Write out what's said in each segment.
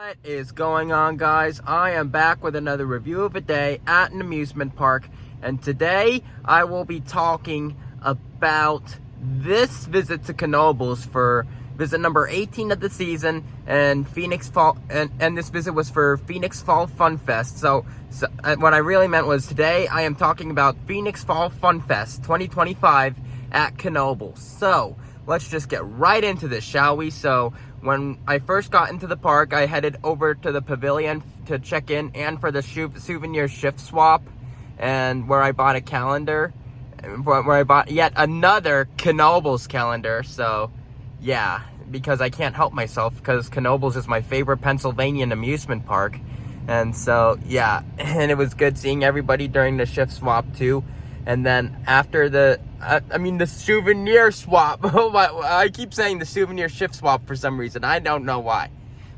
What is going on, guys? I am back with another review of a day at an amusement park, and today I will be talking about this visit to Knoebels for visit number 18 of the season, and Phoenix Phall, and this visit was for Phoenix Phall Phunfest. So what I really meant was today I am talking about Phoenix Phall Phunfest 2025 at Knoebels. So let's just get right into this, shall we? So when I first got into the park, I headed over to the pavilion to check in and for the souvenir shift swap, and where I bought a calendar, where I bought yet another Knoebels calendar. So yeah, because I can't help myself, because Knoebels is my favorite Pennsylvanian amusement park. And so yeah, and it was good seeing everybody during the shift swap too. And then after the souvenir swap. I keep saying the souvenir shift swap for some reason. I don't know why.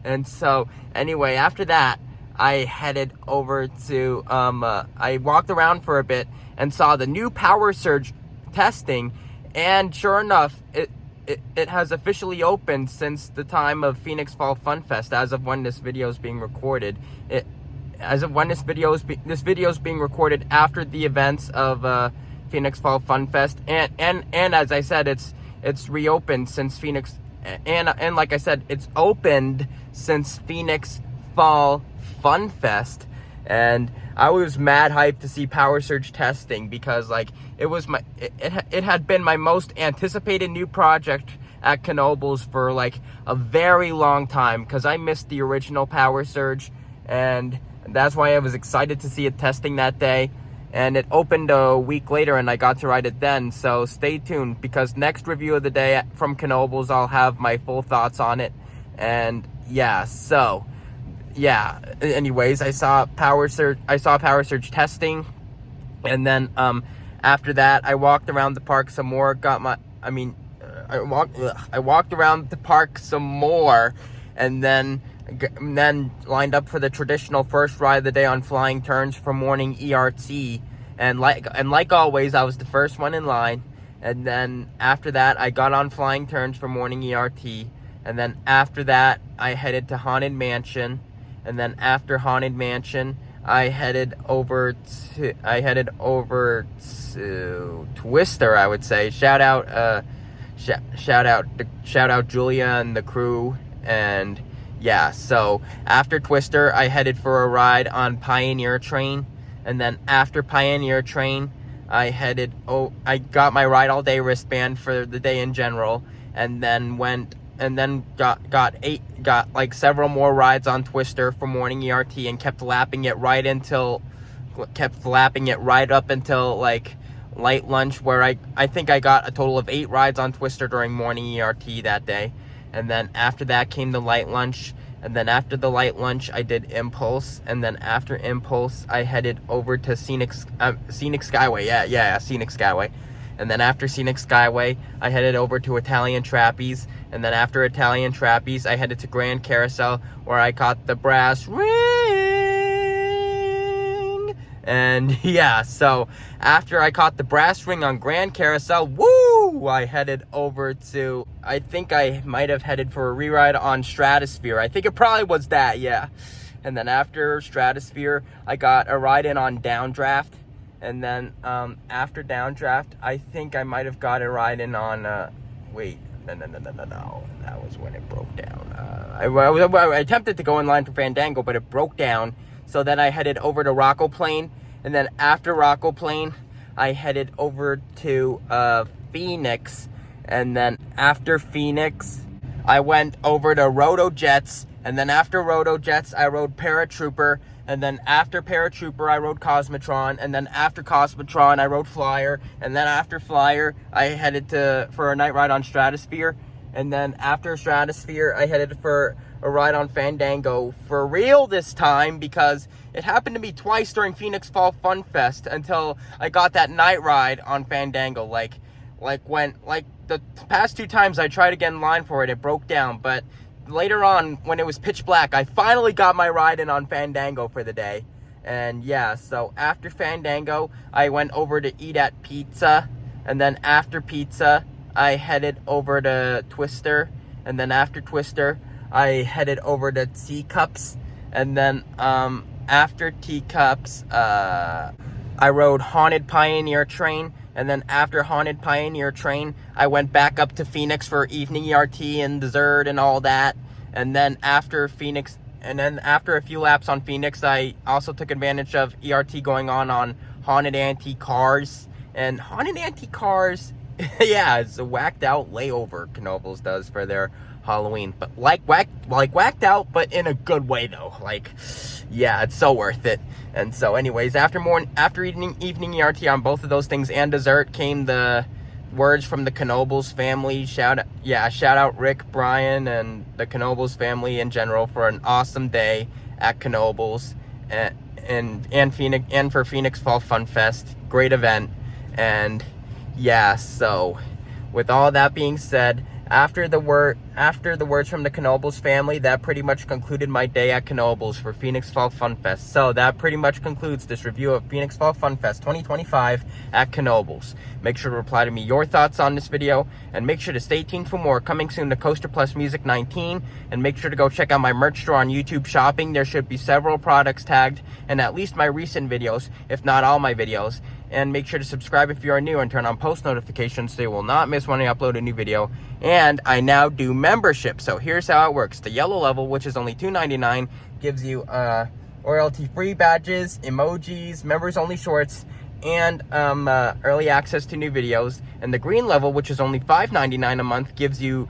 And so anyway, after that, I headed over to, I walked around for a bit and saw the new power surge testing. And sure enough, it has officially opened since the time of Phoenix Phall Phunfest, as of when this video is being recorded. This video is being recorded after the events of Phoenix Phall Phunfest, and as I said, it's reopened since Phoenix, and like I said, it's opened since Phoenix Phall Phunfest. And I was mad hyped to see power surge testing, because like it had been my most anticipated new project at Knoebels for like a very long time, because I missed the original power surge, and that's why I was excited to see it testing that day. And it opened a week later, and I got to ride it then. So stay tuned, because next review of the day from Knoebels, I'll have my full thoughts on it. And yeah, so yeah. Anyways, I saw power surge testing, and then after that, I walked around the park some more. I walked around the park some more, and then lined up for the traditional first ride of the day on flying turns for morning ERT, and like always, I was the first one in line. And then after that, I got on flying turns for morning ERT, and then after that, I headed to Haunted Mansion, and then after Haunted Mansion, I headed over to Twister. I would say shout out Julia and the crew. And yeah, so after Twister, I headed for a ride on Pioneer Train, and then after Pioneer Train, I got my ride all day wristband for the day in general, and then got like several more rides on Twister for morning ERT, and kept lapping it right up until like light lunch, where I think I got a total of 8 rides on Twister during morning ERT that day. And then after that came the light lunch, and then after the light lunch, I did Impulse, and then after Impulse, I headed over to Scenic Skyway, Scenic Skyway. And then after Scenic Skyway, I headed over to Italian Trapeze, and then after Italian Trapeze, I headed to Grand Carousel, where I caught the brass ring. And yeah, so after I caught the brass ring on Grand Carousel, I headed over to, I think I might have headed for a re-ride on Stratosphere. I think it probably was that, yeah. And then after Stratosphere, I got a ride in on Downdraft. And then after Downdraft, I think I might have got a ride in on, no. That was when it broke down. I attempted to go in line for Fandango, but it broke down. So then I headed over to Rocco Plane. And then after Rocco Plane, I headed over to Phoenix. And then after Phoenix, I went over to Roto Jets. And then after Roto Jets, I rode Paratrooper. And then after Paratrooper, I rode Cosmotron. And then after Cosmotron, I rode Flyer. And then after Flyer, I headed for a night ride on Stratosphere. And then after Stratosphere, I headed for a ride on Fandango for real this time, because it happened to me twice during Phoenix Phall Phunfest until I got that night ride on Fandango. Like the past 2 times I tried to get in line for it, it broke down. But later on, when it was pitch black, I finally got my ride in on Fandango for the day. And yeah, so after Fandango, I went over to eat at Pizza. And then after Pizza, I headed over to Twister. And then after Twister, I headed over to Teacups, and then after Teacups, I rode Haunted Pioneer Train, and then after Haunted Pioneer Train, I went back up to Phoenix for evening ERT and dessert and all that. And then after Phoenix, and then after a few laps on Phoenix, I also took advantage of ERT going on Haunted Antique Cars. And Haunted Antique Cars, yeah, it's a whacked out layover Knoebels does for their Halloween. But whacked out, but in a good way though. Like, yeah, it's so worth it. And so anyways, after evening ERT on both of those things and dessert came the words from the Knoebels family. Shout out Rick, Brian, and the Knoebels family in general for an awesome day at Knoebels and Phoenix, and for Phoenix Phall Phunfest. Great event. And yeah, so with all that being said, after the words from the Knoebels family, that pretty much concluded my day at Knoebels for Phoenix Phall Phunfest. So that pretty much concludes this review of Phoenix Phall Phunfest 2025 at Knoebels. Make sure to reply to me your thoughts on this video, and make sure to stay tuned for more coming soon to Coaster Plus Music 19. And make sure to go check out my merch store on YouTube Shopping. There should be several products tagged in at least my recent videos, if not all my videos. And make sure to subscribe if you are new and turn on post notifications so you will not miss when I upload a new video. And I now do membership. So here's how it works. The yellow level, which is only $2.99, gives you royalty-free badges, emojis, members-only shorts, and early access to new videos. And the green level, which is only $5.99 a month, gives you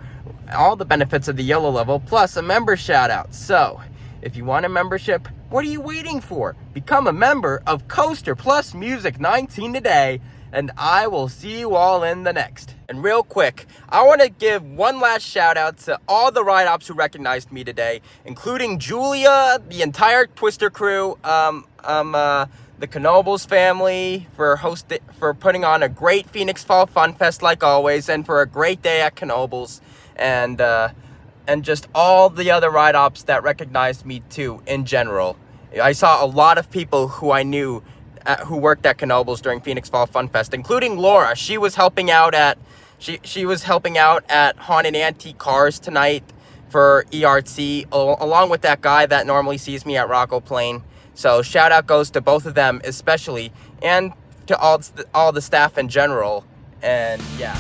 all the benefits of the yellow level, plus a member shout-out. So if you want a membership, what are you waiting for? Become a member of Coaster Plus Music 19 today, and I will see you all in the next. And real quick, I want to give one last shout out to all the ride ops who recognized me today, including Julia, the entire Twister crew, the Knoebels family for putting on a great Phoenix Phall Phunfest like always, and for a great day at Knoebels, and just all the other ride ops that recognized me too in general. I saw a lot of people who I knew who worked at Knoebels during Phoenix Phall Phunfest, including Laura. She was helping out at Haunted Antique Cars tonight for ERT, along with that guy that normally sees me at Rocco Plain. So shout out goes to both of them especially, and to all the staff in general. And yeah.